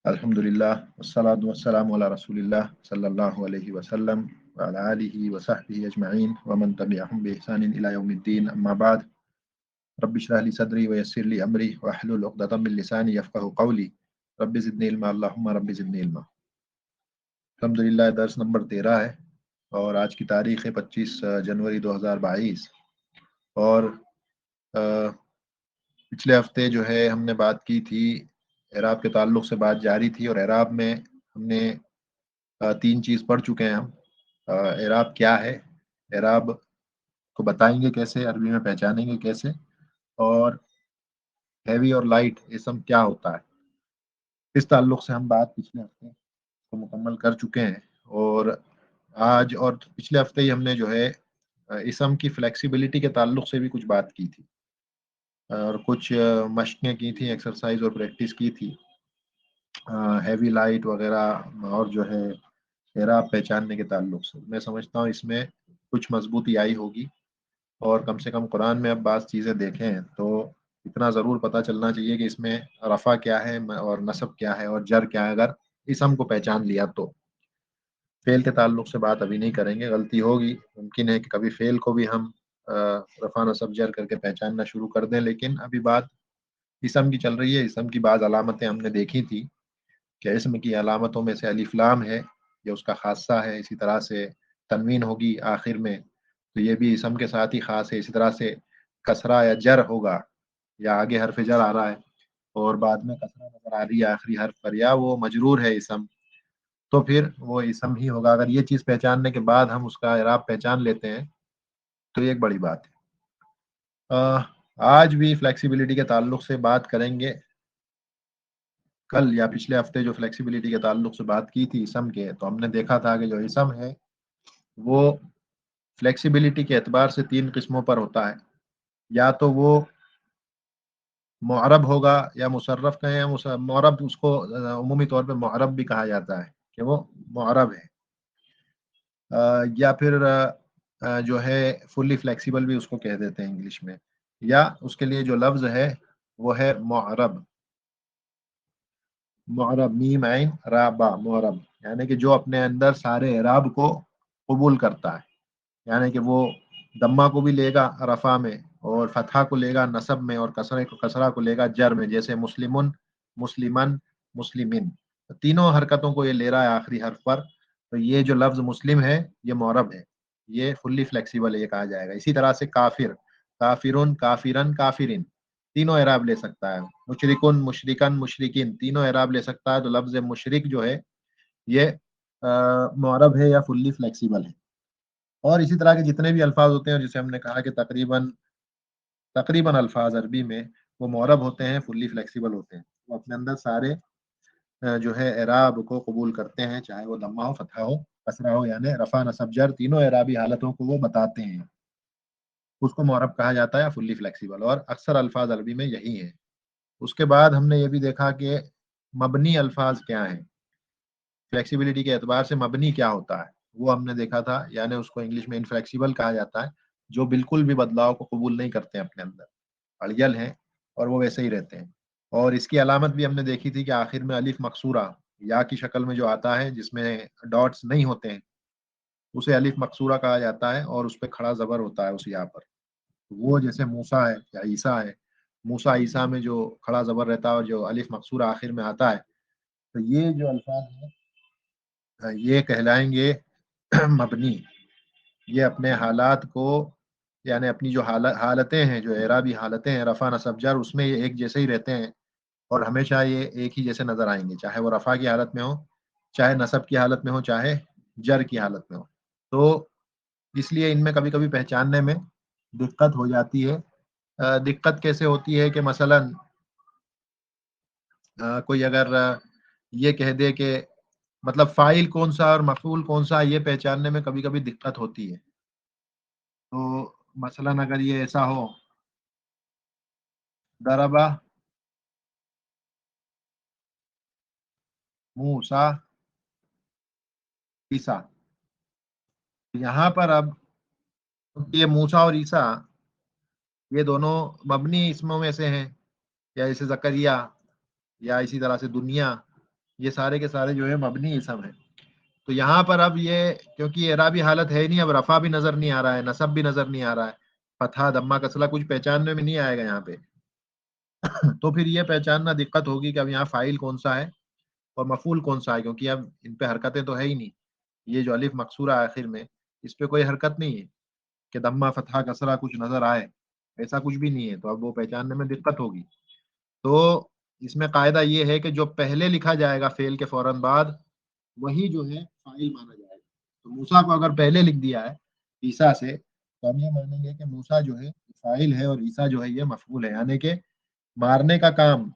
अल्हम्दुलिल्लाह वस्सलातु वस्सलामु अला रसूलिल्लाह सल्लल्लाहु अलैहि वसल्लम व अला आलिहि व सहबिहि अजमईन व मन तबिअहुम बि इहसानिन इला यौमिद्दीन अम्मा बाद रब्बि इश्रह ली सदरी व यस्सिर ली अमरी वहलुल उक़दतम मिन लिसानी यफ़क़हू क़ौली रब्बि ज़िदनी इल्मा अल्लाहुम्मा रब्बि ज़िदनी इल्मा। अल्हम्दुलिल्लाह दर्स नंबर 13 है और आज की तारीख़ है 25 जनवरी 2022। और अ, पिछले हफ्ते जो है हमने बात की थी, एराब के ताल्लुक़ से बात जारी थी और एराब में हमने 3 चीज़ पढ़ चुके हैं हम। एराब क्या है, एराब को बताएंगे कैसे, अरबी में पहचानेंगे कैसे, और हैवी और लाइट इसम क्या होता है, इस ताल्लुक़ से हम बात पिछले हफ्ते को मुकम्मल कर चुके हैं। और आज और पिछले हफ्ते ही हमने जो है इसम की फ्लेक्सिबिलिटी के ताल्लुक़ से भी कुछ बात की थी और कुछ मशक़ें की थी, एक्सरसाइज और प्रैक्टिस की थी हैवी लाइट वगैरह और जो है एराब पहचानने के ताल्लुक़ से। मैं समझता हूँ इसमें कुछ मजबूती आई होगी और कम से कम कुरान में अब बात चीज़ें देखें तो इतना ज़रूर पता चलना चाहिए कि इसमें रफ़ा क्या है और नसब क्या है और जर क्या है। अगर इसम को पहचान लिया तो फ़ेल के ताल्लुक़ से बात अभी नहीं करेंगे, गलती होगी, मुमकिन है कि कभी फ़ेल को भी हम रफ़ा नसब जर करके पहचानना शुरू कर दें, लेकिन अभी बात इसम की चल रही है। इसम की बाज़ अलामतें हमने देखी थी कि इसम की अलामतों में से अलिफ लाम है, ये उसका ख़ासा है। इसी तरह से तनवीन होगी आखिर में, तो ये भी इसम के साथ ही ख़ास है। इसी तरह से कसरा या जर होगा, या आगे हर्फ जर आ रहा है और बाद में कसरा नज़र आ रही है आखिरी हर्फ पर, या वो मजरूर है इसम, तो फिर वो इसम ही होगा। अगर ये चीज़ पहचानने के बाद हम उसका इराब पहचान लेते हैं तो ये एक बड़ी बात है। आज भी फ्लेक्सिबिलिटी के ताल्लुक़ से बात करेंगे। कल या पिछले हफ्ते जो फ्लेक्सिबिलिटी के ताल्लुक़ से बात की थी इसम के, तो हमने देखा था कि जो इसम है वो फ्लेक्सिबिलिटी के एतबार से 3 किस्मों पर होता है। या तो वो मुअरब होगा या मुसर्रफ कहें, या मुअरब, उसको उमूमी तौर पे मुअरब भी कहा जाता है कि वो मुअरब है। या फिर जो है फुल्ली फ्लेक्सिबल भी उसको कह देते हैं इंग्लिश में। या उसके लिए जो लफ्ज़ है वो है मुअरब। मुअरब मीम ऐन रा बा, मुअरब यानी कि जो अपने अंदर सारे एराब को कबूल करता है, यानी कि वो दम्मा को भी लेगा रफ़ा में और फतहा को लेगा नसब में और कसरा को लेगा जर में, जैसे मुस्लिमुन, मुस्लिमन, मुस्लिमिन, तीनों हरकतों को ये ले रहा है आखिरी हर्फ पर। तो ये जो लफ्ज़ मुस्लिम है ये मुअरब है, ये फुल्ली फ्लेक्सिबल है, ये कहा जाएगा। इसी तरह से काफिर, काफिरुन, काफिरन, काफिरिन, तीनों एराब ले सकता है। मुशरिकुन, मुशरिकन, मुशरिकिन, तीनों एराब ले सकता है। तो लफ्ज़ मुशरिक जो है ये मुअरब है या फुल्ली फ्लेक्सिबल है। और इसी तरह के जितने भी अल्फाज होते हैं, जैसे हमने कहा कि तकरीबन तकरीबन अल्फाज अरबी में वो मुअरब होते हैं, फुल्ली फ्लेक्सिबल होते हैं। वो अपने अंदर सारे जो है एराब को कबूल करते हैं, चाहे वो दम्मा हो, फतहा हो, कसरा हो, यानी रफा नसब जर, तीनों एराबी हालतों को वो बताते हैं। उसको मुअरब कहा जाता है या फुल्ली फ्लेक्सिबल, और अक्सर अल्फाज अरबी में यही है। उसके बाद हमने ये भी देखा कि मबनी अल्फाज क्या हैं, फ्लेक्सिबिलिटी के एतबार से मबनी क्या होता है, वो हमने देखा था। यानी उसको इंग्लिश में इनफ्लेक्सिबल कहा जाता है, जो बिल्कुल भी बदलाव को कबूल नहीं करते हैं अपने अंदर, अड़ियल हैं और वो वैसे ही रहते हैं। और इसकी अलामत भी हमने देखी थी कि आखिर में अलिफ मकसूरा या की शक्ल में जो आता है, जिसमें डॉट्स नहीं होते हैं, उसे अलिफ मकसूरा कहा जाता है और उस पर खड़ा जबर होता है उस या पर। वो जैसे मूसा है या ईसा है, मूसा ईसा में जो खड़ा जबर रहता है और जो अलिफ मकसूरा आखिर में आता है, तो ये जो अल्फाज हैं ये कहलाएंगे मबनी। ये अपने हालात को, यानी अपनी जो हालतें हैं, जो एराबी हालतें हैं, रफ़ा नसब जर, उसमें ये एक जैसे ही रहते हैं और हमेशा ये एक ही जैसे नज़र आएंगे, चाहे वो रफ़ा की हालत में हो, चाहे नसब की हालत में हो, चाहे जर की हालत में हो। तो इसलिए इनमें कभी कभी पहचानने में दिक्कत हो जाती है। दिक्कत कैसे होती है कि मसलन कोई अगर ये कह दे कि मतलब फ़ाइल कौन सा और मफ़ऊल कौन सा, ये पहचानने में कभी कभी दिक्कत होती है। तो मसलन अगर ये ऐसा हो, दरबा मूसा ईसा, यहाँ पर अब ये मूसा और ईसा ये दोनों मबनी इसमों में से हैं, या जैसे जकरिया, या इसी तरह से दुनिया, یہ سارے کے سارے جو ہے مبنی اسم ہیں. تو یہاں پر اب یہ کیونکہ اعرابی حالت ہے ہی نہیں، اب رفع بھی نظر نہیں آ رہا ہے، نصب بھی نظر نہیں آ رہا ہے، فتحہ دمہ کسرہ کچھ پہچاننے میں نہیں آئے گا یہاں پہ. تو پھر یہ پہچاننا دقت ہوگی کہ اب یہاں فاعل کون سا ہے اور مفعول کون سا ہے، کیونکہ اب ان پہ حرکتیں تو ہے ہی نہیں. یہ جو الف مقصورہ آخر میں، اس پہ کوئی حرکت نہیں ہے کہ دمہ فتحہ کسرہ کچھ نظر آئے، ایسا کچھ بھی نہیں ہے. تو اب وہ پہچاننے میں دقت ہوگی. تو اس میں قاعدہ یہ ہے کہ جو پہلے لکھا جائے گا فعل کے فوراً بعد، وہی جو ہے فاعل مانا جائے گا. تو موسیٰ کو اگر پہلے لکھ دیا ہے عیسیٰ سے، تو ہم یہ مانیں گے کہ موسیٰ جو ہے فاعل ہے اور عیسیٰ جو ہے یہ مفعول ہے، یعنی کہ مارنے کا کام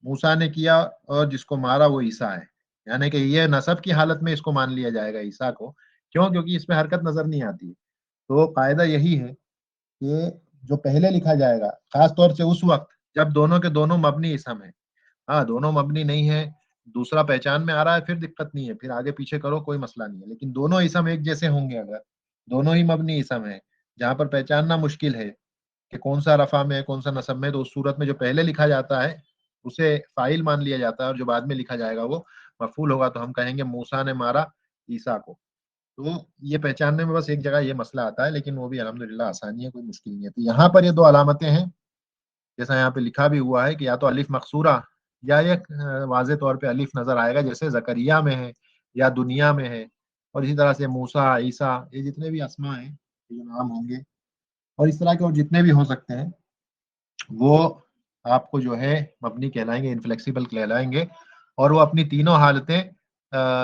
موسیٰ نے کیا اور جس کو مارا وہ عیسیٰ ہے. یعنی کہ یہ نسب کی حالت میں اس کو مان لیا جائے گا عیسیٰ کو. کیوں؟ کیونکہ اس میں حرکت نظر نہیں آتی ہے. تو قاعدہ یہی ہے کہ جو پہلے لکھا جائے گا، خاص طور سے اس وقت جب دونوں کے دونوں مبنی اسم ہیں. ہاں دونوں مبنی نہیں ہے، دوسرا پہچان میں آ رہا ہے، پھر دقت نہیں ہے، پھر آگے پیچھے کرو کوئی مسئلہ نہیں ہے. لیکن دونوں اسم ایک جیسے ہوں گے، اگر دونوں ہی مبنی اسم ہیں جہاں پر پہچاننا مشکل ہے کہ کون سا رفع میں ہے کون سا نصب میں، تو اس صورت میں جو پہلے لکھا جاتا ہے اسے فاعل مان لیا جاتا ہے، اور جو بعد میں لکھا جائے گا وہ مفعول ہوگا. تو ہم کہیں گے موسیٰ نے مارا عیسیٰ کو. تو یہ پہچاننے میں بس ایک جگہ یہ مسئلہ آتا ہے، لیکن وہ بھی الحمدللہ آسانی ہے، کوئی مشکل نہیں ہے. تو یہاں پر یہ دو علامتیں ہیں جیسا یہاں پہ لکھا بھی ہوا ہے کہ یا تو الف مقصورہ یا ایک واضح طور پہ الف نظر آئے گا جیسے زکریا میں ہے یا دنیا میں ہے. اور اسی طرح سے موسیٰ، عیسیٰ، یہ جتنے بھی اسماء ہیں، یہ نام ہوں گے اور اس طرح کے اور جتنے بھی ہو سکتے ہیں، وہ آپ کو جو ہے مبنی کہلائیں گے، انفلیکسیبل کہلائیں گے. اور وہ اپنی تینوں حالتیں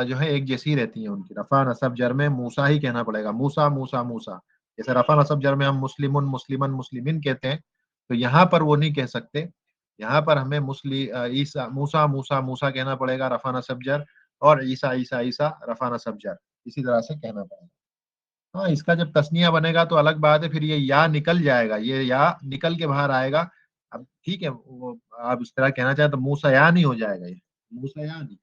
جو ہے ایک جیسی رہتی ہیں ان کی. رفع نصب جر میں موسیٰ ہی کہنا پڑے گا، موسیٰ موسیٰ موسیٰ. جیسے رفع نصب جر میں ہم مسلمن مسلمن مسلمین کہتے ہیں، تو یہاں پر وہ نہیں کہہ سکتے. یہاں پر ہمیں عیسیٰ موسیٰ موسیٰ موسیٰ کہنا پڑے گا رفع نصب جر، اور عیسیٰ عیسیٰ عیسیٰ رفع نصب جر اسی طرح سے کہنا پڑے گا. ہاں اس کا جب تسنیہ بنے گا تو الگ بات ہے، پھر یہ یا نکل جائے گا، یہ یا نکل کے باہر آئے گا. اب ٹھیک ہے، وہ آپ اس طرح کہنا چاہیں تو موسیٰ یا نہیں ہو جائے گا، یہ موسیٰ یا نہیں.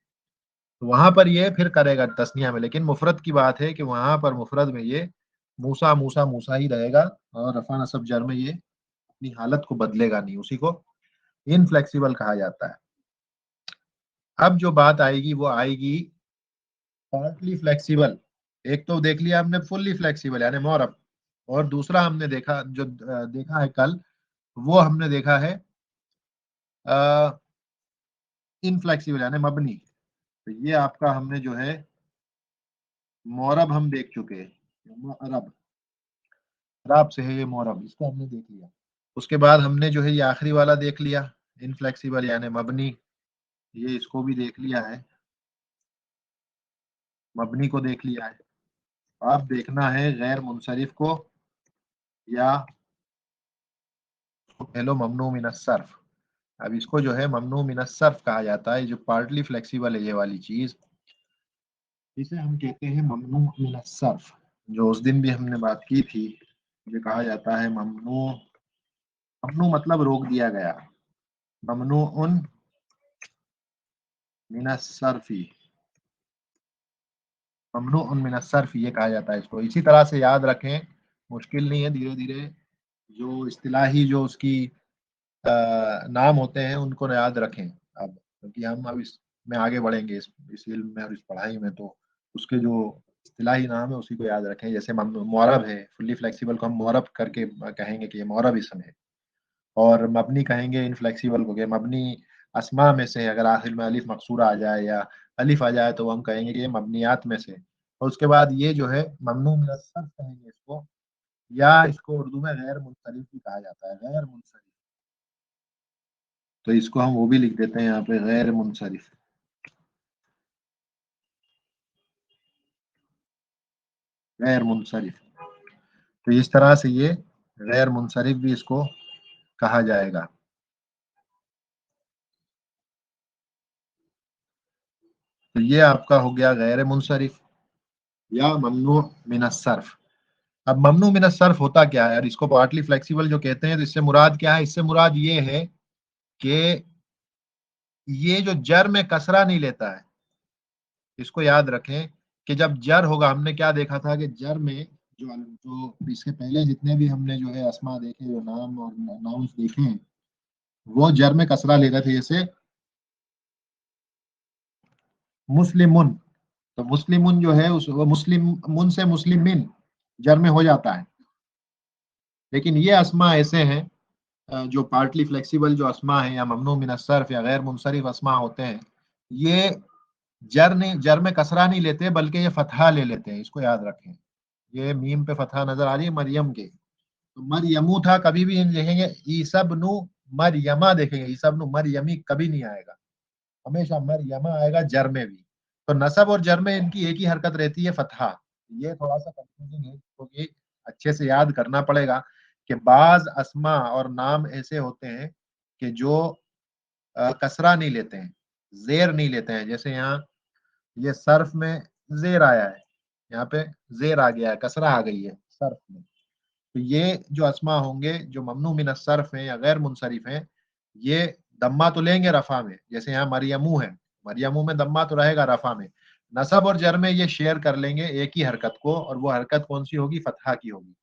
تو وہاں پر یہ پھر کرے گا تسنیہ میں. لیکن مفرد کی بات ہے کہ وہاں پر مفرد میں یہ موسیٰ موسیٰ موسیٰ ہی رہے گا، اور رفع نصب جر میں یہ اپنی حالت کو بدلے گا نہیں. اسی کو انفلیکسیبل کہا جاتا ہے. اب جو بات آئے گی وہ آئے گی پارٹلی فلیکسیبل. ایک تو دیکھ لیا ہم نے فلی فلیکسیبل یعنی معرب، اور دوسرا ہم نے دیکھا جو دیکھا ہے کل، وہ ہم نے دیکھا ہے انفلیکسیبل یعنی مبنی. تو یہ آپ کا ہم نے جو ہے معرب ہم دیکھ چکے. عرب سے ہے یہ معرب، اس کو ہم نے دیکھ لیا. اس کے بعد ہم نے جو ہے یہ آخری والا دیکھ لیا انفلیکسیبل یعنی مبنی، یہ اس کو بھی دیکھ لیا ہے، مبنی کو دیکھ لیا ہے. آپ دیکھنا ہے غیر منصرف کو یا پہلو ممنوع من الصرف. اب اس کو جو ہے ممنوع من الصرف کہا جاتا ہے، جو پارٹلی فلیکسیبل ہے یہ والی چیز، اسے ہم کہتے ہیں ممنوع من الصرف. جو اس دن بھی ہم نے بات کی تھی، یہ کہا جاتا ہے ممنوع. ممنوع مطلب روک دیا گیا، ممنوع من الصرف، ممنوع من الصرف یہ کہا جاتا ہے اس کو. اسی طرح سے یاد رکھیں، مشکل نہیں ہے، دھیرے دھیرے جو اصطلاحی جو اس کی نام ہوتے ہیں ان کو یاد رکھیں اب، کیونکہ ہم اب اس میں آگے بڑھیں گے اس علم میں اور اس پڑھائی میں. تو اس کے جو اصطلاحی نام ہے اسی کو یاد رکھیں. جیسے معرب ہے، فلی فلیکسیبل کو ہم معرب کر کے کہیں گے کہ یہ معرب اسم ہے، اور مبنی کہیں گے انفلیکسیبل کو کہ مبنی اسماء میں سے اگر آخر میں الف مقصورہ آ جائے یا الف آ جائے تو وہ ہم کہیں گے کہ یہ مبنیات میں سے. اور اس کے بعد یہ جو ہے ممنوع من الصرف کہیں گے اس کو، یا اس کو اردو میں غیر منصرف بھی کہا جاتا ہے، غیر منصرف. تو اس کو ہم وہ بھی لکھ دیتے ہیں یہاں پہ غیر منصرف، غیر منصرف. تو اس طرح سے یہ غیر منصرف بھی اس کو کہا جائے گا. تو یہ آپ کا ہو گیا غیر منصرف یا ممنوع من الصرف. اب ممنوع من الصرف ہوتا کیا ہے، اور اس کو پارٹلی فلیکسیبل جو کہتے ہیں تو اس سے مراد کیا ہے؟ اس سے مراد یہ ہے کہ یہ جو جر میں کسرہ نہیں لیتا ہے. اس کو یاد رکھیں کہ جب جر ہوگا، ہم نے کیا دیکھا تھا کہ جر میں جو اس کے پہلے جتنے بھی ہم نے جو ہے اسما دیکھے، جو نام اور ناؤنس دیکھے ہیں، وہ جر میں کسرہ لیتے تھے. جیسے मुस्लिमुन, तो मुस्लिमुन जो है उस वो मुस्लिम मुन से मुस्लिमिन जर में हो जाता है। लेकिन ये अस्मा ऐसे हैं जो पार्टली फ्लेक्सिबल जो अस्मा है या ममनू मिन सर्फ या गैर मुनसरिफ अस्मा होते हैं, ये जर में कसरा नहीं लेते बल्कि ये फतहा ले लेते हैं। इसको याद रखें। ये मीम पे फतहा नजर आ रही है मरियम के, तो मरियमू था, कभी भी इन लिखेंगे ईसबनु मरियमा, देखेंगे ईसबनु मरियमी कभी नहीं आएगा, हमेशा मरियमा आएगा जर में भी। तो नसब और जर में इनकी एक ही हरकत रहती है, फतहा। ये थोड़ा सा कंफ्यूजिंग है, तो ये अच्छे से याद करना पड़ेगा कि बाज अस्मा और नाम ऐसे होते हैं कि जो कसरा नहीं लेते हैं, जेर नहीं लेते हैं। जैसे यहाँ ये सर्फ में जेर आया है, यहाँ पे जेर आ गया है, कसरा आ गई है सर्फ में। तो ये जो अस्मा होंगे जो ममनू मिन सर्फ हैं या गैर मुनसरिफ हैं, ये दम्मा तो लेंगे रफा में। जैसे यहाँ मरियमू है, मरियमू में दम्मा तो रहेगा रफा में। नसब और जर में ये शेयर कर लेंगे एक ही हरकत को, और वो हरकत कौन सी होगी? फतहा की होगी।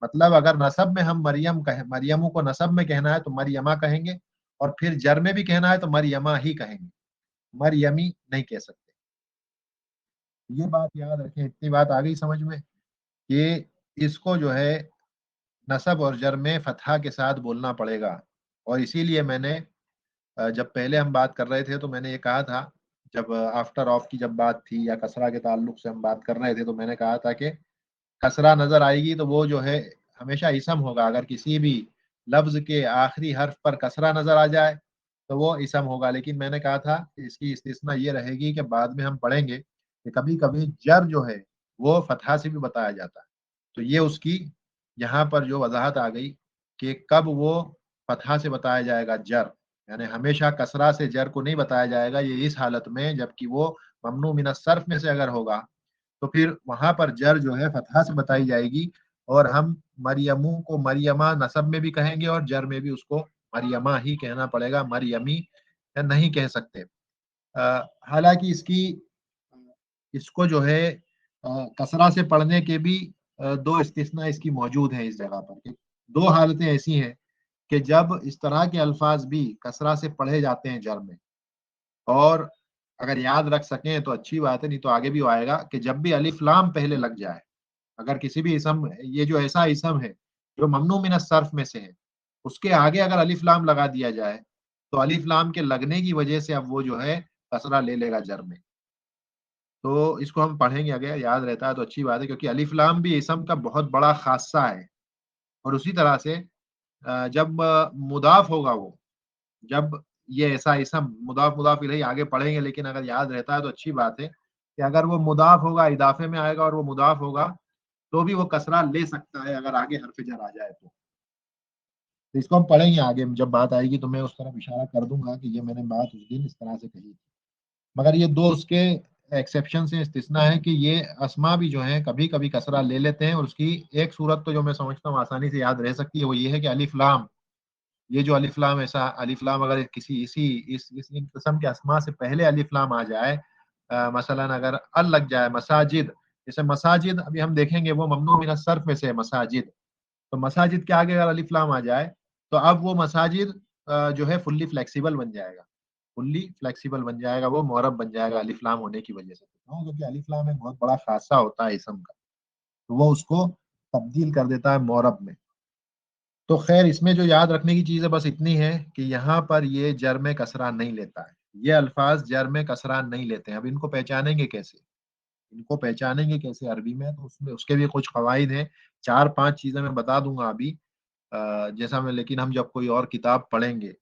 मतलब अगर नसब में हम मरियम कहें, मरियमू को नसब में कहना है तो मरियमा कहेंगे, और फिर जर में भी कहना है तो मरियमा ही कहेंगे, मरियमी नहीं कह सकते। ये बात याद रखें। इतनी बात आ गई समझ में कि इसको जो है नसब और जर में फतहा के साथ बोलना पड़ेगा। और इसीलिए मैंने जब पहले हम बात कर रहे थे तो मैंने ये कहा था, जब आफ्टर ऑफ की जब बात थी या कसरा के ताल्लुक से हम बात कर रहे थे, तो मैंने कहा था कि कसरा नजर आएगी तो वो जो है हमेशा इसम होगा। अगर किसी भी लफ्ज के आखिरी हर्फ पर कसरा नजर आ जाए तो वो इसम होगा। लेकिन मैंने कहा था कि इसकी इस्तिस्ना ये रहेगी कि बाद में हम पढ़ेंगे कि कभी कभी जर जो है वो फतहा से भी बताया जाता है। तो ये उसकी यहाँ पर जो वजाहत आ गई कि कब वो फतहा से बताया जाएगा जर, यानी हमेशा कसरा से जर को नहीं बताया जाएगा। ये इस हालत में जबकि वो ममनू मिन सर्फ में से अगर होगा तो फिर वहां पर जर जो है फतहा से बताई जाएगी, और हम मरियमू को मरियमा नसब में भी कहेंगे और जर में भी उसको मरियमा ही कहना पड़ेगा, मरियमी या नहीं कह सकते। हालांकि इसको जो है कसरा से पढ़ने के भी दो इस्तिस्ना इसकी मौजूद है इस जगह पर। दो हालतें ऐसी हैं कि जब इस तरह के अल्फाज भी कसरा से पढ़े जाते हैं जर में, और अगर याद रख सकें तो अच्छी बात है, नहीं तो आगे भी आएगा कि जब भी अलिफ लाम पहले लग जाए, अगर किसी भी इसम, ये जो ऐसा इसम है जो ममनू मिन सर्फ में से है, उसके आगे अगर अलिफ लाम लगा दिया जाए तो अलिफ लाम के लगने की वजह से अब वो जो है कसरा ले लेगा जर में। तो इसको हम पढ़ेंगे, अगर याद रहता है तो अच्छी बात है, क्योंकि अलिफ लाम भी इसम का बहुत बड़ा खासा है। और उसी तरह से जब मुदाफ होगा वो, जब ये ऐसा इसम मुदाफ मुदाफ इलैहि आगे पढ़ेंगे, लेकिन अगर याद रहता है तो अच्छी बात है कि अगर वो मुदाफ होगा, इदाफे में आएगा और वो मुदाफ होगा, तो भी वो कसरा ले सकता है अगर आगे हरफ जर आ जाए तो इसको हम पढ़ेंगे आगे जब बात आएगी, तो मैं उस तरफ इशारा कर दूंगा कि ये मैंने बात उस दिन इस तरह से कही थी। मगर ये दो उसके एक्सेप्शन से इस्तिस्ना है कि ये अस्मा भी जो है कभी कभी कसरा ले लेते हैं। और उसकी एक सूरत तो जो मैं समझता हूँ आसानी से याद रह सकती है, वो ये है कि अलिफ लाम, ये जो अलिफ लाम, ऐसा अलिफ लाम अगर किसी इस इन किस्म के अस्मा से पहले अलिफ लाम आ जाए, मसलन अगर अल लग जाए, मसाजिद, जैसे मसाजिद अभी हम देखेंगे वो ममनू मिन सर्फ में से है मसाजिद, तो मसाजिद के आगे अगर अलिफ लाम आ जाए तो अब वो मसाजिद जो है फुल्ली फ्लेक्सिबल बन जाएगा, फुल्ली फ्लेक्सिबल बन जाएगा, वो मोरब बन जाएगा अलिफ लाम होने की वजह से। क्यों? क्योंकि अलिफ लाम एक बहुत बड़ा खासा होता है इसम का, तो वो उसको तब्दील कर देता है मोरब में। तो खैर इसमें जो याद रखने की चीज़ है बस इतनी है कि यहाँ पर ये जर में कसरा नहीं लेता है, ये अल्फाज जर में कसरा नहीं लेते हैं। अब इनको पहचानेंगे कैसे? इनको पहचानेंगे कैसे अरबी में? तो उसमें उसके भी कुछ कवाइद हैं, चार पांच चीजें मैं बता दूंगा अभी। जैसा मैं, लेकिन हम जब कोई और किताब पढ़ेंगे,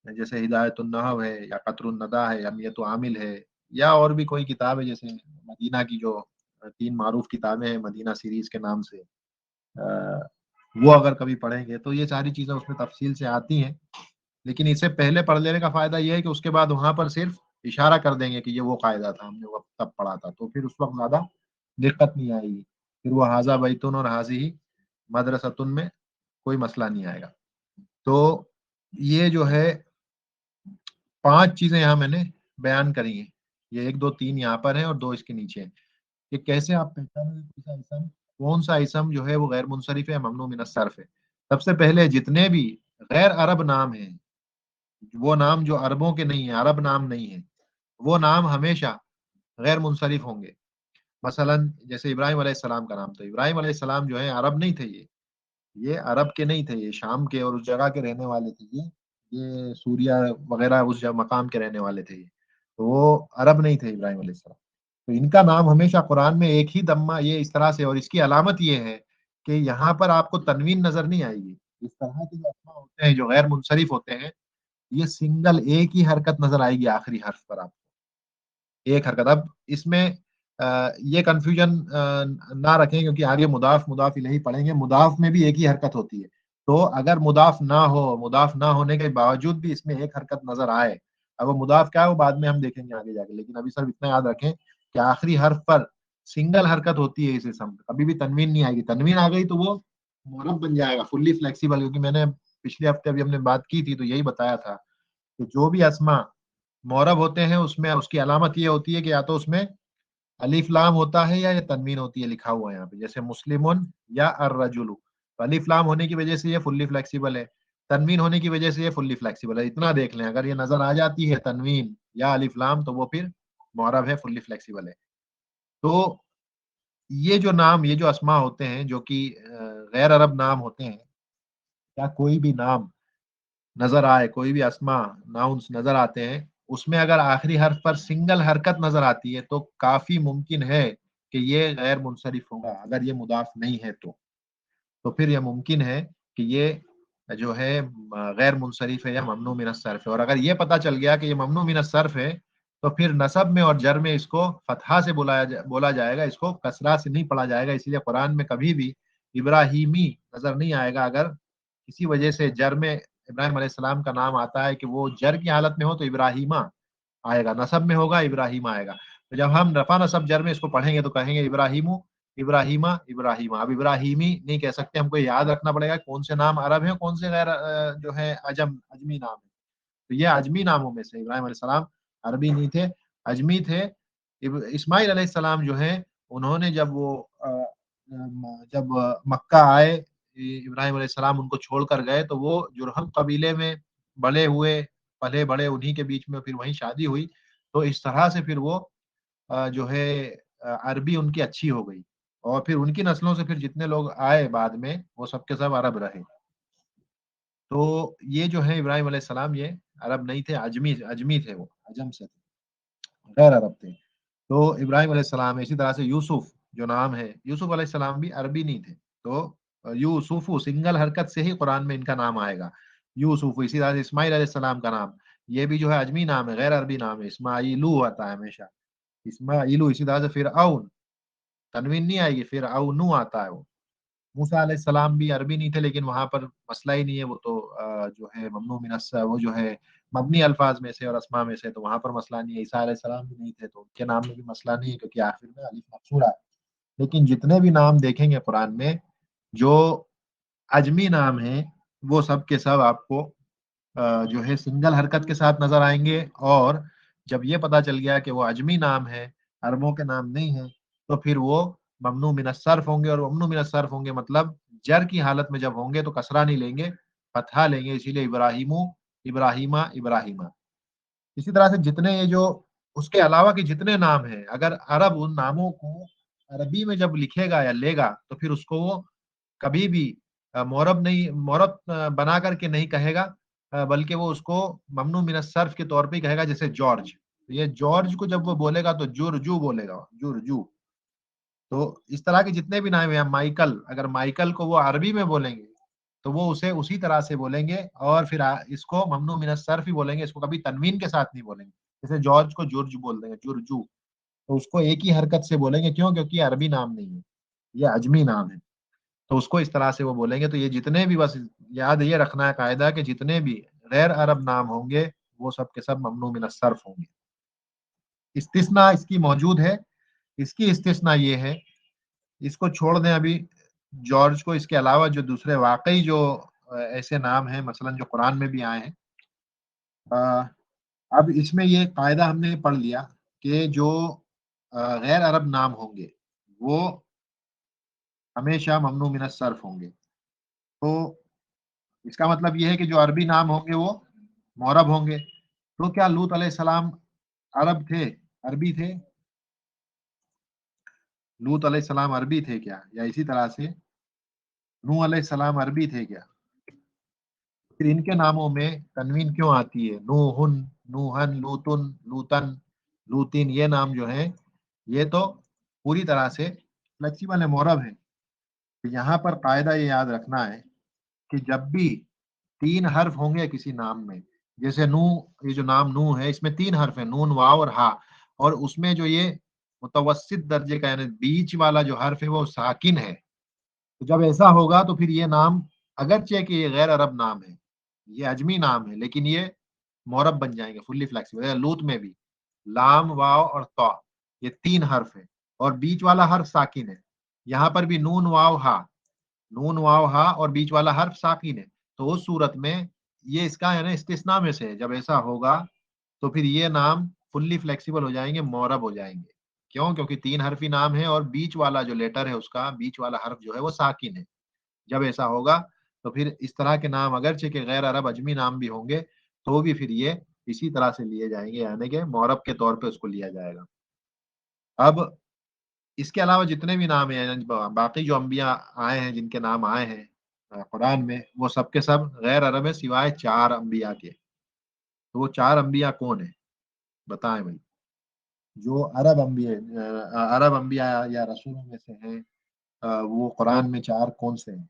जैसे हिदायतुन नहव है या कतरुन नदा है, अमियत आमिल है, या और भी कोई किताब है, जैसे मदीना की जो तीन मारूफ किताबें हैं मदीना सीरीज के नाम से, वो अगर कभी पढ़ेंगे तो ये सारी चीजें उसमें तफसील से आती हैं। लेकिन इससे पहले पढ़ लेने का फायदा ये है कि उसके बाद वहां पर सिर्फ इशारा कर देंगे कि ये वो कायदा था, हमने वो तब पढ़ा था, तो फिर उस वक्त ज्यादा दिक्कत नहीं आएगी। फिर वो हाजा बैतुन और हाजी ही मदरसतुन में कोई मसला नहीं आएगा। तो ये जो है पांच चीजें यहाँ मैंने बयान करी हैं, ये एक दो तीन यहाँ पर हैं और दो इसके नीचे हैं, कि कैसे आप पहचानोगे कौन सा इसम जो है वो गैर मुनसरिफ है, ममनू मिन सर्फ है। सबसे पहले जितने भी गैर अरब नाम हैं, वो नाम जो अरबों के नहीं है, अरब नाम नहीं है, वो नाम हमेशा غیر منصرف ہوں گے. مثلا جیسے ابراہیم علیہ السلام کا نام، تو ابراہیم علیہ السلام جو ہے عرب نہیں تھے، یہ عرب کے نہیں تھے، یہ شام کے اور اس جگہ کے رہنے والے تھے. یہ سوریا وغیرہ اس جگہ مقام کے رہنے والے تھے. تو وہ عرب نہیں تھے ابراہیم علیہ السلام. تو ان کا نام ہمیشہ قرآن میں ایک ہی دمہ یہ اس طرح سے، اور اس کی علامت یہ ہے کہ یہاں پر آپ کو تنوین نظر نہیں آئے گی. اس طرح کے جو اسماء ہوتے ہیں جو غیر منصرف ہوتے ہیں، یہ سنگل ایک ہی حرکت نظر آئے گی آخری حرف پر آپ کو، ایک حرکت. اب اس میں یہ کنفیوژن نہ رکھیں، کیونکہ آگے مضاف مضاف الیہ پڑھیں گے، مضاف میں بھی ایک ہی حرکت ہوتی ہے. تو اگر مضاف نہ ہو، مضاف نہ ہونے کے باوجود بھی اس میں ایک حرکت نظر آئے، اب وہ مضاف کیا ہے وہ بعد میں ہم دیکھیں گے آگے جا کے، لیکن ابھی صرف اتنا یاد رکھیں کہ آخری حرف پر سنگل حرکت ہوتی ہے اس اسم، کبھی بھی تنوین نہیں آئے گی. تنوین آ گئی تو وہ معرب بن جائے گا، فلی فلیکسیبل. کیونکہ میں نے پچھلے ہفتے ابھی ہم نے بات کی تھی تو یہی بتایا تھا کہ جو بھی اسما معرب ہوتے ہیں اس میں اس کی علامت یہ ہوتی ہے کہ یا تو اس میں الف لام ہوتا ہے یا یہ تنوین ہوتی ہے، لکھا ہوا ہے یہاں پہ جیسے مسلمن یا الرجل. تو الف لام ہونے کی وجہ سے یہ فلی فلیکسیبل ہے، تنوین ہونے کی وجہ سے یہ فلی فلیکسیبل ہے. اتنا دیکھ لیں، اگر یہ نظر آ جاتی ہے تنوین یا الف لام تو وہ پھر معرب ہے، فلی فلیکسیبل ہے. تو یہ جو نام، یہ جو اسما ہوتے ہیں جو کہ غیر عرب نام ہوتے ہیں، یا کوئی بھی نام نظر آئے، کوئی بھی اسما ناؤنس نظر آتے ہیں، اس میں اگر آخری حرف پر سنگل حرکت نظر آتی ہے تو کافی ممکن ہے کہ یہ غیر منصرف ہوگا. اگر یہ مضاف نہیں ہے تو پھر یہ ممکن ہے کہ یہ جو ہے غیر منصرف ہے یا ممنوع من الصرف ہے. اور اگر یہ پتا چل گیا کہ یہ ممنوع من الصرف ہے تو پھر نصب میں اور جر میں اس کو فتحہ سے بولا جائے گا، اس کو کسرہ سے نہیں پڑھا جائے گا. اس لیے قرآن میں کبھی بھی ابراہیمی نظر نہیں آئے گا. اگر کسی وجہ سے جر میں ابراہیم علیہ السلام کا نام آتا ہے کہ وہ جر کی حالت میں ہو تو ابراہیمہ آئے گا، نصب میں ہوگا ابراہیم آئے گا. تو جب ہم رفع نصب جر میں اس کو پڑھیں گے تو کہیں گے ابراہیم، ابراہیمہ، ابراہیمہ. اب ابراہیمی نہیں کہہ سکتے، ہم کو یاد رکھنا پڑے گا کون سے نام عرب ہیں، کون سے غیر جو ہے اجمی نام ہے. تو یہ اجمی ناموں میں سے ابراہیم علیہ السلام عربی نہیں تھے، اجمی تھے. اسماعیل علیہ السلام جو ہے انہوں نے جب مکہ آئے، ابراہیم علیہ السلام ان کو چھوڑ کر گئے تو وہ جرہم قبیلے میں بڑے ہوئے، پلے بڑے انہی کے بیچ میں، پھر وہیں شادی ہوئی. تو اس طرح سے پھر وہ جو ہے عربی ان کی اچھی ہو گئی، اور پھر ان کی نسلوں سے پھر جتنے لوگ آئے بعد میں وہ سب کے سب عرب رہے. تو یہ جو ہے ابراہیم علیہ السلام یہ عرب نہیں تھے، اجمی تھے، وہ عجم سے تھے، غیر عرب تھے. تو ابراہیم علیہ السلام، اسی طرح سے یوسف جو نام ہے، یوسف علیہ السلام بھی عربی نہیں تھے. تو یوسف سنگل حرکت سے ہی قرآن میں ان کا نام آئے گا، یوسف. اسی طرح سے اسماعیل علیہ السلام کا نام یہ بھی جو ہے اجمی نام ہے، غیر عربی نام ہے، اسماعیلو آتا ہے ہمیشہ، اسماعیلو. اسی طرح سے فرعون، تنوین نہیں آئے گی، فرعونو آتا ہے. وہ موسیٰ علیہ السلام بھی عربی نہیں تھے، لیکن وہاں پر مسئلہ ہی نہیں ہے، وہ تو جو ہے ممنوع من وہ جو ہے مبنی الفاظ میں سے اور اسماء میں سے، تو وہاں پر مسئلہ نہیں ہے. عیسیٰ علیہ السلام بھی نہیں تھے تو ان کے نام میں بھی مسئلہ نہیں ہے، کیونکہ آخر میں الف مقصورہ ہے. لیکن جتنے بھی نام دیکھیں گے قرآن میں جو اجمی نام ہیں، وہ سب کے سب آپ کو جو ہے سنگل حرکت کے ساتھ نظر آئیں گے. اور جب یہ پتا چل گیا کہ وہ اجمی نام ہے، عربوں کے نام نہیں ہے، تو پھر وہ ممنوع من الصرف ہوں گے. اور ممنوع من الصرف ہوں گے مطلب جر کی حالت میں جب ہوں گے تو کسرہ نہیں لیں گے، فتحہ لیں گے. اسی لیے ابراہیم، ابراہیمہ، ابراہیمہ. اسی طرح سے جتنے یہ جو اس کے علاوہ کے جتنے نام ہیں، اگر عرب ان ناموں کو عربی میں جب لکھے گا یا لے گا تو پھر اس کو وہ کبھی بھی معرب نہیں، معرب بنا کر کے نہیں کہے گا، بلکہ وہ اس کو ممنوع من الصرف کے طور پہ ہی کہے گا. جیسے جارج، یہ جارج کو جب وہ بولے گا تو جورجو بولے گا، جورجو. تو اس طرح کے جتنے بھی نام ہیں، مائیکل، اگر مائیکل کو وہ عربی میں بولیں گے تو وہ اسے اسی طرح سے بولیں گے، اور پھر اس کو ممنوع من الصرف ہی بولیں گے، اس کو کبھی تنوین کے ساتھ نہیں بولیں گے. جیسے جارج کو جورج بول دیں گے، جورجو. تو اس کو ایک ہی حرکت سے بولیں گے، کیوں؟ کیونکہ یہ عربی نام نہیں ہے، یہ اجمی نام ہے. تو اس کو اس طرح سے وہ بولیں گے. تو یہ جتنے بھی، بس یاد یہ رکھنا ہے قاعدہ کہ جتنے بھی غیر عرب نام ہوں گے وہ سب کے سب ممنوع من الصرف ہوں گے. استثناء اس کی موجود ہے، اس کی استثناء یہ ہے، اس کو چھوڑ دیں ابھی جارج کو، اس کے علاوہ جو دوسرے واقعی جو ایسے نام ہیں مثلا جو قرآن میں بھی آئے ہیں. اب اس میں یہ قاعدہ ہم نے پڑھ لیا کہ جو غیر عرب نام ہوں گے وہ ہمیشہ ممنوع من الصرف ہوں گے. تو اس کا مطلب یہ ہے کہ جو عربی نام ہوں گے وہ معرب ہوں گے. تو کیا لوط علیہ السلام عرب تھے، عربی تھے؟ लूत अलैहिस्सलाम अरबी थे क्या, या इसी तरह से नूह अलैहिस्सलाम अरबी थे क्या? फिर इनके नामों में तनवीन क्यों आती है? नूहुन, नूहन, लूतुन, लूतन, लूतिन, ये नाम जो है ये तो पूरी तरह से फ्लेक्सिबल है, मोरब है। तो यहाँ पर कायदा ये याद रखना है कि जब भी तीन हर्फ होंगे किसी नाम में, जैसे नू, ये जो नाम नू है इसमें तीन हर्फ है, नून, वाव और हा, और उसमें जो ये मुतवस्सित दर्जे का यानी बीच वाला जो हर्फ है वो साकिन है। तो जब ऐसा होगा तो फिर ये नाम, अगरचे कि ये गैर अरब नाम है, ये अजमी नाम है, लेकिन ये मोरब बन जाएंगे, फुल्ली फ्लेक्सिबल। लूत में भी लाम, वाव और तौ, ये तीन हर्फ है और बीच वाला हर्फ साकिन है। यहाँ पर भी नून वाव हा, नून वाव हा और बीच वाला हर्फ साकिन है। तो उस सूरत में ये इसका है ना इस्तिस्ना में से है। जब ऐसा होगा तो फिर ये नाम फुल्ली फ्लेक्सिबल हो जाएंगे, मोरब हो जाएंगे। क्यों? क्योंकि तीन हर्फी नाम है और बीच वाला जो लेटर है उसका बीच वाला हर्फ जो है वो साकिन है। जब ऐसा होगा तो फिर इस तरह के नाम अगरचे के गैर अरब अजमी नाम भी होंगे तो भी फिर ये इसी तरह से लिए जाएंगे, यानी कि मोरब के तौर पे उसको लिया जाएगा। अब इसके अलावा जितने भी नाम हैं, यानी बाकी जो अंबिया आए हैं, जिनके नाम आए हैं कुरान में, वो सब के सब गैर अरब है सिवाय चार अंबिया के। तो वो चार अंबिया कौन है, बताएं भाई। जो अरब अंबिया या रसूलों में से हैं, वो कुरान में चार कौन से हैं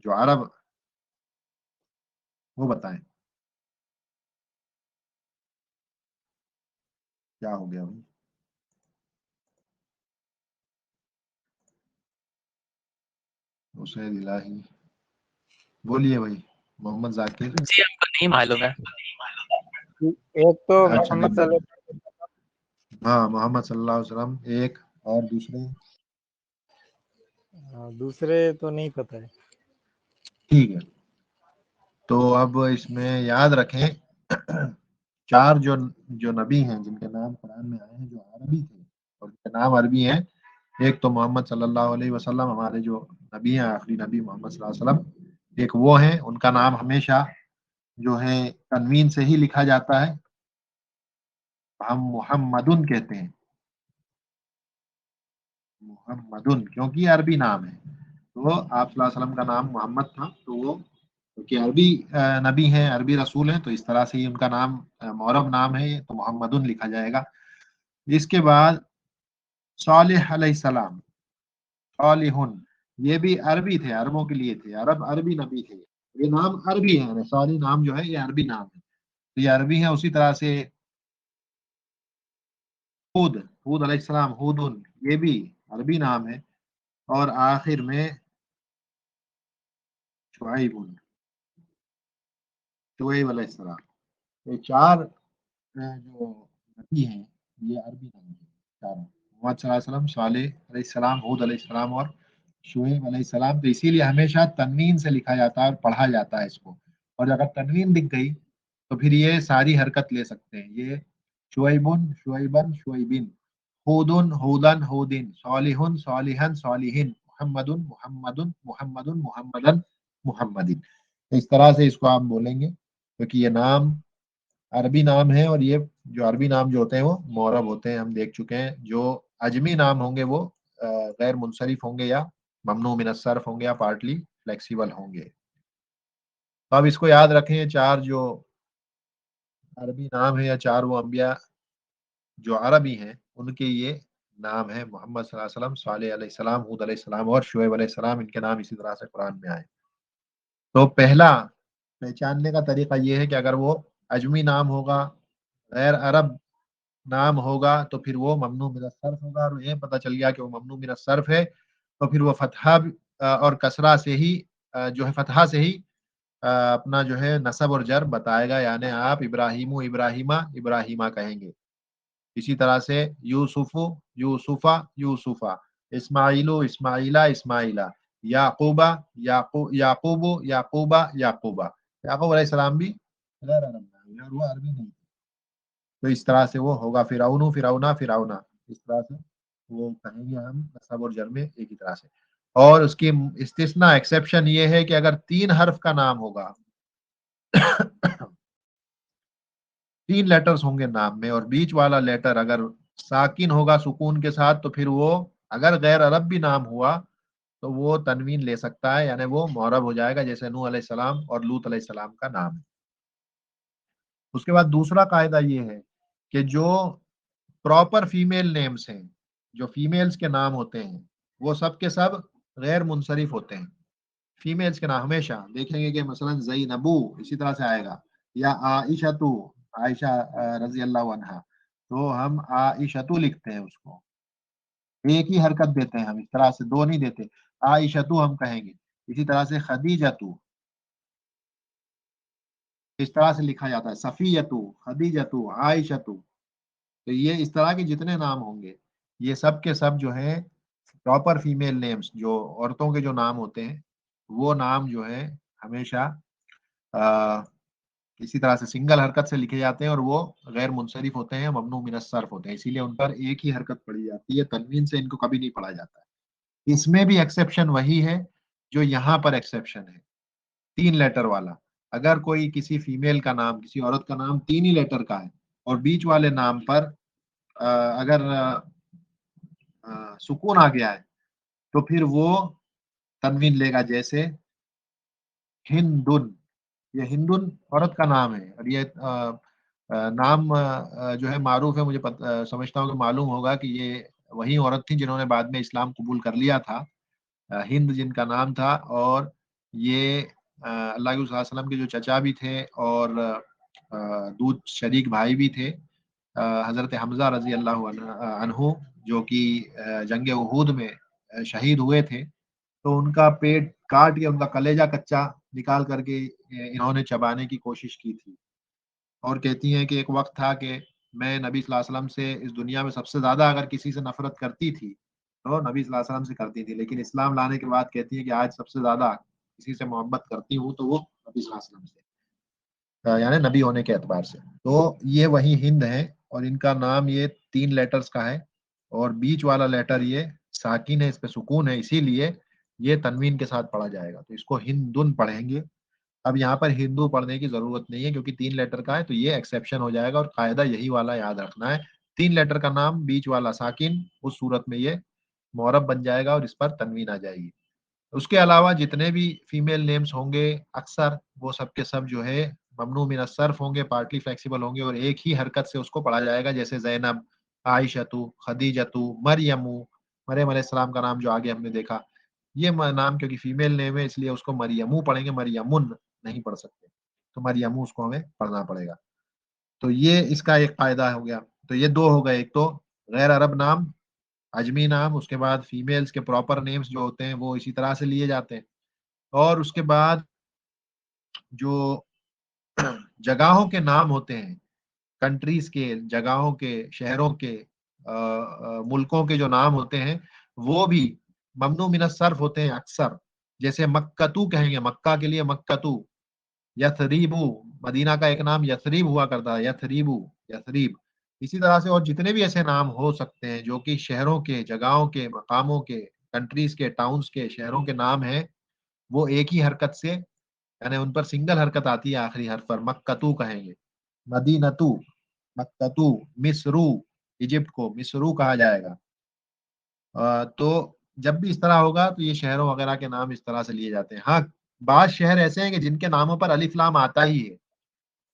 जो अरब, वो बताएं। क्या हो गया भाई? उसैद इलाही, बोलिए भाई, मोहम्मद जाकिर। जी हमको नहीं मालूम है। एक तो अच्छा मोहम्मद नहीं, सल्लल्लाहु हाँ मोहम्मद सल्लल्लाहु अलैहि वसल्लम एक, और दूसरे? दूसरे तो नहीं पता है। ठीक है, तो अब इसमें याद रखें चार जो जो नबी हैं जिनके नाम कुरान में आए हैं जो अरबी थे और जिनके नाम अरबी हैं, एक तो मोहम्मद सल्लल्लाहु अलैहि वसल्लम, हमारे जो नबी हैं, आखिरी नबी मोहम्मद सल्लल्लाहु अलैहि वसल्लम, एक वो हैं, उनका नाम हमेशा जो है तनवीन से ही लिखा जाता है, हम मुहम्मदुन कहते हैं, मुहम्मदुन, क्योंकि ये अरबी नाम है। तो आप सल्लल्लाहु अलैहि वसल्लम का नाम मोहम्मद था, तो वो क्योंकि अरबी नबी हैं, अरबी रसूल हैं, तो इस तरह से ही उनका नाम मुअर्रब नाम है, तो मोहम्मदुन लिखा जाएगा। इसके बाद सालिह अलैहिस्सलाम, सालिहुन, ये भी अरबी थे, अरबों के लिए थे, अरब अरबी नबी थे, ये नाम अरबी है, साली नाम जो है ये अरबी नाम है, तो ये अरबी है। उसी तरह से हूद, हूद अलैहिस्सलाम, हूदुन, ये भी अरबी नाम है। और आखिर में शुआइबुन, शुएब अलैहिस्सलाम, ये चार जो नबी हैं ये अरबी नाम है चारों, मोहम्मद सल्लल्लाहु अलैहि वसल्लम, सालेह अलैहिस्सलाम, हूद अलैहिस्सलाम और शुएब अलैहिस्सलाम। तो इसीलिए हमेशा तनवीन से लिखा जाता है और पढ़ा जाता है इसको। और अगर तनवीन दिख गई तो फिर ये सारी हरकत ले सकते हैं, ये शुएबुन, शुएबन, शुएबिन, हूदुन, हूदन, हूदिन, सालिहुन, सालिहन, सालिहिन, मुहम्मदुन, मुहम्मदुन, मुहम्मदुन, मुहम्मदन, मुहम्मदिन। तो इस तरह से इसको आप बोलेंगे, क्योंकि ये नाम अरबी नाम है और ये जो अरबी नाम जो होते हैं वो मोरब होते हैं, हम देख चुके हैं। जो अजमी नाम होंगे वो गैर मुनसरिफ होंगे या ममनू मिन सर्फ होंगे या पार्टली फ्लेक्सिबल होंगे। तो अब इसको याद रखें, ये चार जो अरबी नाम है या चार वो अंबिया जो अरबी हैं उनके ये नाम है, मोहम्मद सल्लल्लाहु अलैहि वसल्लम, सालेह अलैहिस्सलाम, हूद अलैहिस्सलाम और शुएब अलैहिस्सलाम, इनके नाम इसी तरह से कुरान में आए। तो पहला पहचानने का तरीका ये है कि अगर वो अजमी नाम होगा, गैर अरब नाम होगा, तो फिर वो ममनू मिन सर्फ होगा, और ये पता चल गया कि वो ममनू मिन सर्फ है, तो फिर वो फतहा और कसरा से ही जो है फतहा से ही अपना जो है नसब और जर बताएगा, यानी आप इब्राहिमु इब्राहिमा इब्राहिमा कहेंगे। इसी तरह से यूसुफु यूसुफा यूसुफा, इस्माइलु इस्माइला इस्माइला, याकूबा याकूबु याकूबा याकूबा। याकूब अलैहिस्सलाम भी गैर अरब नाम है और वो अरबी नहीं, तो इस तरह से वो होगा फिरौनु फिरौना फिरौना, इस तरह से वो कहेंगे हम नसब और जर में एक ही तरह से। और उसकी इस्तिस्ना एक्सेप्शन ये है कि अगर तीन हर्फ का नाम होगा तीन लेटर्स होंगे नाम में और बीच वाला लेटर अगर साकिन होगा सुकून के साथ, तो फिर वो اگر غیر عرب بھی نام ہوا تو وہ تنوین لے سکتا ہے، یعنی وہ معرب ہو جائے گا، جیسے نوح علیہ السلام اور لوط علیہ السلام کا نام ہے۔ اس کے بعد دوسرا قاعدہ یہ ہے کہ جو پراپر فیمیل نیمز ہیں، جو فیمیلز کے نام ہوتے ہیں، وہ سب کے سب غیر منصرف ہوتے ہیں۔ فیمیلز کے نام ہمیشہ دیکھیں گے کہ مثلا زینبو اسی طرح سے آئے گا، یا عائشتو، عائشہ رضی اللہ عنہا، تو ہم عائشتو لکھتے ہیں، اس کو ایک ہی حرکت دیتے ہیں ہم، اس طرح سے دو نہیں دیتے، عائشتو ہم کہیں گے۔ اسی طرح سے خدیجتو اس طرح سے لکھا جاتا ہے، صفیتو، خدیجتو، عائشتو۔ تو یہ اس طرح کے جتنے نام ہوں گے، یہ سب کے سب جو ہیں پراپر فیمیل نیمز، جو عورتوں کے جو نام ہوتے ہیں، وہ نام جو ہے ہمیشہ اسی طرح سے سنگل حرکت سے لکھے جاتے ہیں، اور وہ غیر منصرف ہوتے ہیں، ممنوع من الصرف ہوتے ہیں، اسی لیے ان پر ایک ہی حرکت پڑھی جاتی ہے، تنوین سے ان کو کبھی نہیں پڑھا جاتا ہے۔ اس میں بھی ایکسیپشن وہی ہے جو یہاں پر ایکسیپشن ہے، 3 لیٹر والا۔ اگر کوئی کسی فیمیل کا نام، کسی عورت کا نام 3 ہی لیٹر کا ہے، اور بیچ والے نام پر اگر سکون آ گیا ہے، تو پھر وہ تنوین لے گا، جیسے ہندن۔ یہ ہندن عورت کا نام ہے، اور یہ نام جو ہے معروف ہے، مجھے سمجھتا ہوں کہ معلوم ہوگا کہ یہ وہی عورت تھی جنہوں نے بعد میں اسلام قبول کر لیا تھا، ہند جن کا نام تھا، اور یہ اللہ کے صلی اللہ علیہ وسلم کے جو چچا بھی تھے اور دودھ شریک بھائی بھی تھے، حضرت حمزہ رضی اللہ عنہ، جو کہ جنگ احد میں شہید ہوئے تھے، تو ان کا پیٹ کاٹ کے ان کا کلیجہ کچا نکال کر کے انہوں نے چبانے کی کوشش کی تھی، اور کہتی ہیں کہ ایک وقت تھا کہ میں نبی صلی اللہ علیہ وسلم سے اس دنیا میں سب سے زیادہ اگر کسی سے نفرت کرتی تھی تو نبی صلی اللہ علیہ وسلم سے کرتی تھی، لیکن اسلام لانے کے بعد کہتی ہیں کہ آج سب سے زیادہ کسی سے محبت کرتی ہوں تو وہ نبی صلی اللہ علیہ وسلم سے، یعنی نبی ہونے کے اعتبار سے۔ تو یہ وہی ہند ہے، اور ان کا نام یہ 3 لیٹرز کا ہے، اور بیچ والا لیٹر یہ ساکن ہے، اس پہ سکون ہے، اسی لیے یہ تنوین کے ساتھ پڑھا جائے گا، تو اس کو ہندن پڑھیں گے۔ اب یہاں پر ہندو پڑھنے کی ضرورت نہیں ہے، کیونکہ 3 لیٹر کا ہے، تو یہ ایکسیپشن ہو جائے گا، اور قاعدہ یہی والا یاد رکھنا ہے، 3 لیٹر کا نام بیچ والا ساکن، اس صورت میں یہ معرب بن جائے گا اور اس پر تنوین آ جائے گی۔ اس کے علاوہ جتنے بھی فیمیل نیمز ہوں گے اکثر وہ سب کے سب جو ہے ممنوع من الصرف ہوں گے، پارٹلی فلیکسیبل ہوں گے، اور ایک ہی حرکت سے اس کو پڑھا جائے گا، جیسے زینب، عائشتو، خدیجتو، مریمو، مریم علیہ السلام کا نام جو آگے ہم نے دیکھا، یہ نام کیونکہ فیمیل نیم ہے اس لیے اس کو مریمو پڑھیں گے، مریمن نہیں پڑھ سکتے، تو مریمو اس کو ہمیں پڑھنا پڑے گا۔ تو یہ اس کا ایک قاعدہ ہو گیا۔ تو یہ 2 ہو گئے، ایک تو غیر عرب نام، عجمی نام، اس کے بعد فیمیلز کے پراپر نیمز جو ہوتے ہیں وہ اسی طرح سے لیے جاتے ہیں، اور اس کے بعد جو جگہوں کے نام ہوتے ہیں، کنٹریز کے، جگہوں کے، شہروں کے، ملکوں کے جو نام ہوتے ہیں، وہ بھی ممنوع من الصرف ہوتے ہیں اکثر، جیسے مکتو کہیں گے، مکہ کے لیے مکتو، یثریبو، مدینہ کا ایک نام یثریب ہوا کرتا ہے، یثریبو، یثریب۔ اسی طرح سے اور جتنے بھی ایسے نام ہو سکتے ہیں جو کہ شہروں کے، جگہوں کے، مقاموں کے، کنٹریز کے، ٹاؤنز کے، شہروں کے نام ہیں، وہ ایک ہی حرکت سے، یعنی ان پر سنگل حرکت آتی ہے آخری حرف پر، مکتو کہیں گے، مدینتو، مکتو، مصرو، ایجپٹ کو مصرو کہا جائے گا۔ تو جب بھی اس طرح ہوگا تو یہ شہروں وغیرہ کے نام اس طرح سے لیے جاتے ہیں۔ ہاں، بعض شہر ایسے ہیں کہ جن کے ناموں پر الف لام آتا ہی ہے،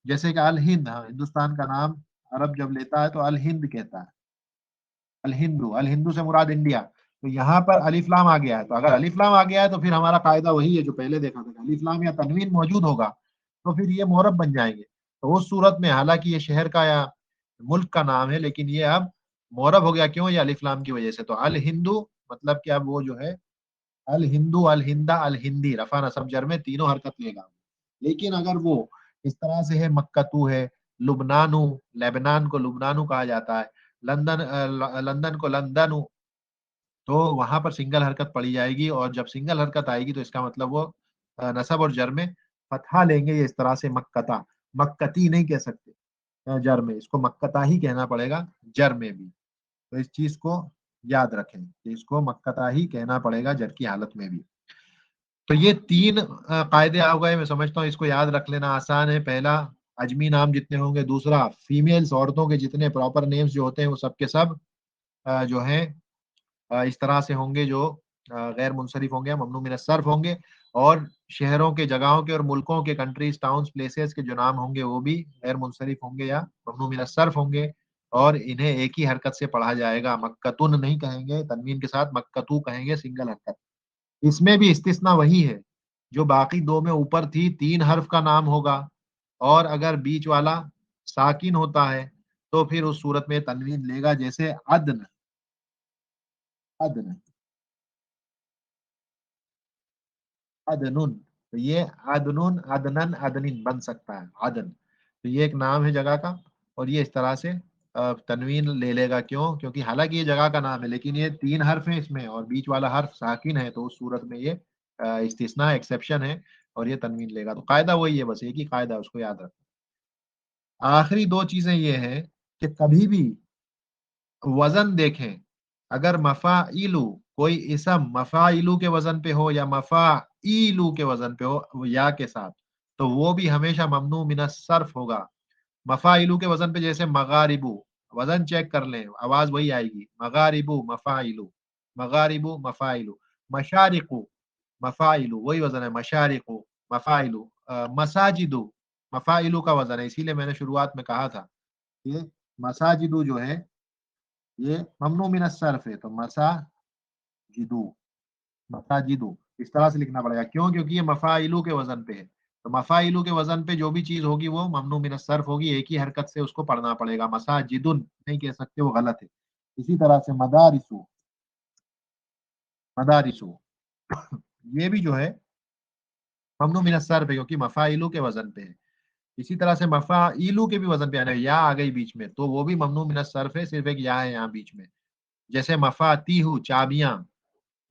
جیسے کہ الہند، ہاں، ہندوستان کا نام عرب جب لیتا ہے تو الہند کہتا ہے، الہندو، الہندو سے مراد انڈیا، تو یہاں پر الف لام آ گیا ہے، تو اگر الف لام آ گیا ہے تو پھر ہمارا قاعدہ وہی ہے جو پہلے دیکھا تھا، الف لام یا تنوین موجود ہوگا تو پھر یہ معرب بن جائیں گے، تو اس صورت میں حالانکہ یہ شہر کا یا ملک کا نام ہے لیکن یہ اب معرب ہو گیا، کیوں؟ یہ الف لام کی وجہ سے۔ تو الہندو مطلب کہ اب وہ جو ہے الہندو، الہندا، الہندی، رفع نصب جر میں تینوں حرکت لے گا۔ لیکن اگر وہ اس طرح سے ہے، مکتو ہے، لبنانو، لیبنان کو لبنانو کہا جاتا ہے، لندن، لندن کو لندنو، تو وہاں پر سنگل حرکت پڑی جائے گی، اور جب سنگل حرکت آئے گی تو اس کا مطلب وہ نصب اور جر میں فتحہ لیں گے، یہ اس طرح سے مکتا، مکتی نہیں کہہ سکتے جر میں، اس کو مکتا ہی کہنا پڑے گا جر میں بھی۔ تو اس چیز کو یاد رکھیں کہ اس کو مکتا ہی کہنا پڑے گا جر کی حالت میں بھی۔ تو یہ 3 قاعدے آ گئے، میں سمجھتا ہوں اس کو یاد رکھ لینا آسان ہے۔ پہلا، عجمی نام جتنے ہوں گے، دوسرا فیمیلز، عورتوں کے جتنے پراپر نیمز جو ہوتے ہیں وہ سب کے سب جو ہیں इस तरह से होंगे जो गैर मुनसरिफ होंगे, ममनू मिन सर्फ होंगे, और शहरों के, जगहों के और मुल्कों के, कंट्रीज, टाउन्स, प्लेसेस के जो नाम होंगे वो भी गैर मुनसरिफ होंगे या ममनू मिन सर्फ होंगे, और इन्हें एक ही हरकत से पढ़ा जाएगा। मक्कतुन नहीं कहेंगे तनवीन के साथ, मक्कतू कहेंगे सिंगल हरकत। इसमें भी इस्तिस्ना वही है जो बाकी दो में ऊपर थी, 3 हर्फ का नाम होगा, और अगर बीच वाला साकिन होता है तो फिर उस सूरत में तनवीन लेगा, जैसे अदन, अदन, अदनुन। तो ये अदनुन, अदनन, अदनिन बन सकता है, अदन। तो ये एक नाम है जगह का, और ये इस तरह से तनवीन ले लेगा। क्यों? क्योंकि हालांकि ये जगह का नाम है, लेकिन ये 3 हर्फ है इसमें और बीच वाला हर्फ साकिन है, तो उस सूरत में ये इस्तिस्ना, एक्सेप्शन है, और ये तनवीन लेगा। तो कायदा वही है, बस एक ही कायदा है, उसको याद रखना। आखिरी दो चीजें ये हैं कि कभी भी वजन देखें, अगर मफाइलू, कोई इसम मफाइलू के वजन पे हो या मफाइलू के वजन पे हो वो या के साथ, तो वो भी हमेशा ममनू मिनस सर्फ होगा। मफाइलू के वजन पे जैसे मगारिबू, वजन चेक कर लें, आवाज वही आएगी, मगारिबू मफाइलू, मगारिबू मफाइलू। मशारिकू, मफाइलू, वही वजन है, मशारिकू मफाइलू। मसाजिदू, मफाइलू का वजन है, इसीलिए मैंने शुरुआत में कहा था ये मसाजिदू जो है ये ममनू मिन सर्फ है, तो मसाजिदू, मसाजिदू इस तरह से लिखना पड़ेगा। क्यों? क्योंकि ये मफाइलू के वजन पे है, तो मफाइलू के वजन पे जो भी चीज होगी वो ममनू मिन सर्फ होगी, एक ही हरकत से उसको पढ़ना पड़ेगा। मसाजिदुन नहीं कह सकते, वो गलत है। इसी तरह से मदारिसु, मदारिसु ये भी जो है ममनू मिन सर्फ है, क्योंकि मफाइलू के वजन पे है। इसी तरह से मफाइलू के भी वजन पे आना, या आ गई बीच में तो वो भी ममनू मिन सर्फ है, सिर्फ एक या है यहाँ बीच में। जैसे मफातीहू, चाबियां,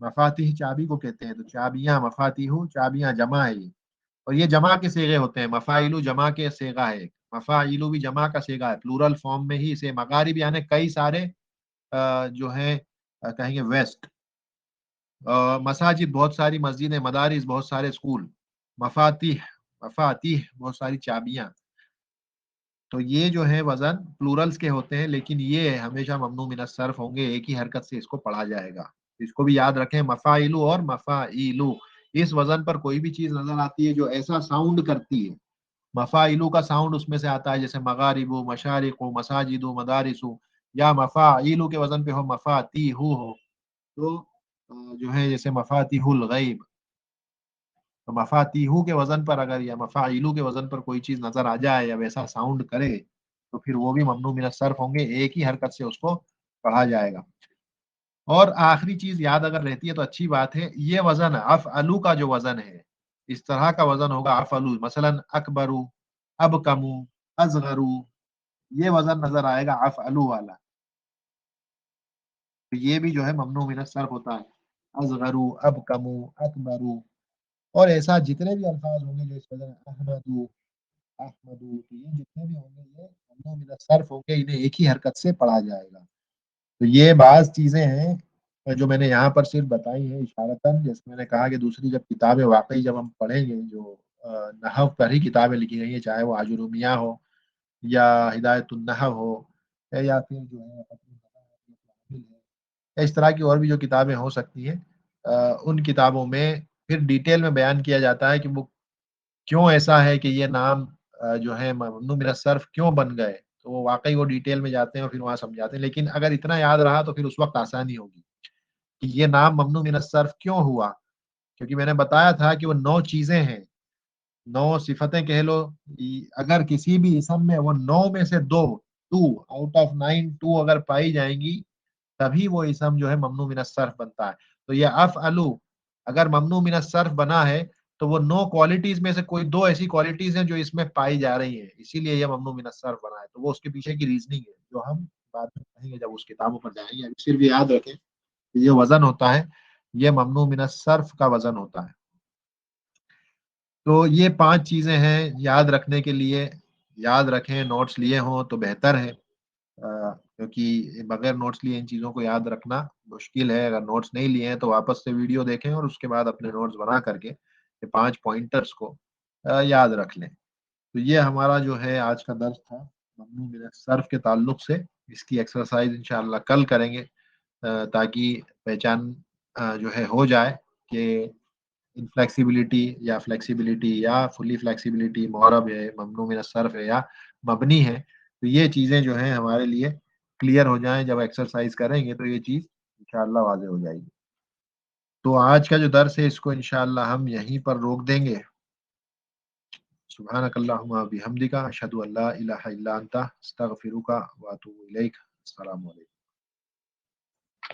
मफातिह चाबी को कहते हैं, तो चाबियां, मफातिहु चाबियां जमा है ये, और ये जमा के सेगे होते हैं। मफाइलू जमा के सेगा है, मफाइलू भी जमा का सेगा है, प्लूरल फॉर्म में ही इसे मगारिब यानी कई सारे जो है कहेंगे वेस्ट, मसाजिद बहुत सारी मस्जिदें, मदारिस बहुत सारे स्कूल, मफातिह, मफातिह बहुत सारी चाबियां। तो ये जो है वजन प्लूरल्स के होते हैं, लेकिन ये हमेशा ममनू मिन सर्फ होंगे, एक ही हरकत से इसको पढ़ा जाएगा। इसको भी याद रखें, मफाइलू और मफाइलू। इस वजन पर कोई भी चीज नजर आती है जो ऐसा साउंड करती है, मफाइलू का साउंड उसमें से आता है, जैसे मगारिबू, मशारिकू, मसाजिदू, मदारिसू, या मफाइलू के वजन पे हो मफातीहू हो, तो जो है जैसे मफातीहुल गैब, तो मफातीहू के वजन पर अगर या मफाइलू के वजन पर कोई चीज नजर आ जाए या वैसा साउंड करे, तो फिर वो भी ममनू मिन सर्फ होंगे, एक ही हरकत से उसको पढ़ा जाएगा। और आखिरी चीज याद अगर रहती है तो अच्छी बात है, ये वजन अफ अलू का जो वजन है, इस तरह का वजन होगा अफ अलू, मसलन अकबरू, अब कमू, अजगरू, ये वजन नजर आएगा अफ अलू वाला। तो ये भी जो है ममनू मिन सर्फ होता है, अजगरू, अब कमू, अकबरू। और ऐसा जितने भी अल्फाज होंगे जो इस वजन, अहमदू, अहमदू, तो ये जितने भी होंगे ये ममनू मिन सर्फ होंगे, इन्हें एक ही हरकत से पढ़ा जाएगा। तो ये बाज चीजें हैं जो मैंने यहाँ पर सिर्फ बताई हैं इशारतन। जैसे मैंने कहा कि दूसरी जब किताबें वाकई जब हम पढ़ेंगे, जो नहव पर ही किताबें लिखी गई हैं, चाहे वो आजुरुमिया हो या हिदायतुन नहव हो या फिर जो है या इस तरह की और भी जो किताबें हो सकती हैं, उन किताबों में फिर डिटेल में बयान किया जाता है कि वो क्यों ऐसा है कि ये नाम जो है ममनू मिन सर्फ क्यों बन गए। तो वो वाकई वो डिटेल में जाते हैं और फिर वहाँ समझाते हैं, लेकिन अगर इतना याद रहा तो फिर उस वक्त आसानी होगी कि ये नाम ममनू मिन सर्फ क्यों हुआ। क्योंकि मैंने बताया था कि वो 9 चीजें हैं, 9 सिफतें कह लो। अगर किसी भी इसम में वो 9 में से दो, 2 आउट ऑफ 9 2 अगर पाई जाएंगी, तभी वो इसम जो है ममनू मिन सर्फ बनता है। तो ये अफ अलू अगर ममनू मिन सर्फ बना है, तो वो 9 क्वालिटीज में से कोई 2 ऐसी क्वालिटीज हैं जो इसमें पाई जा रही हैं, इसीलिए ये ममनू मिन सर्फ बना है। तो वो उसके पीछे की रीजनिंग है जो हम बाद में कहेंगे जब उस किताबों पर जाएंगे। अभी सिर्फ याद रखें कि ये वजन होता है, ये ममनू मिन सर्फ का वजन होता है। तो ये 5 चीजें हैं याद रखने के लिए। याद रखें, नोट्स लिए हों तो बेहतर है, क्योंकि बगैर नोट्स लिए इन चीज़ों को याद रखना मुश्किल है। अगर नोट्स नहीं लिए हैं तो वापस से वीडियो देखें और उसके बाद अपने नोट्स बना करके ये 5 पॉइंटर्स को याद रख लें। तो ये हमारा जो है आज का दर्स था ममनू मिन सर्फ के ताल्लुक से। इसकी एक्सरसाइज इंशाअल्लाह कल करेंगे, ताकि पहचान जो है हो जाए कि इनफ्लेक्सिबिलिटी या फ्लेक्सिबिलिटी या फुली फ्लेक्सिबिलिटी मुअरब है, ममनू मिन सर्फ है या मबनी है, तो ये चीज़ें जो हैं हमारे लिए क्लियर हो जाएँ, जब एक्सरसाइज करेंगे तो ये चीज़ इंशाअल्लाह वाज़ेह हो जाएगी। तो आज का जो दर्स है इसको इंशाअल्लाह हम यहीं पर रोक देंगे। सुब्हानकल्लाहुम्मा व बिहम्दिका अशहदु अल्ला इलाहा इल्ला अंता अस्तगफिरुका व अतूबु इलैक। अस्सलामु अलैकुम।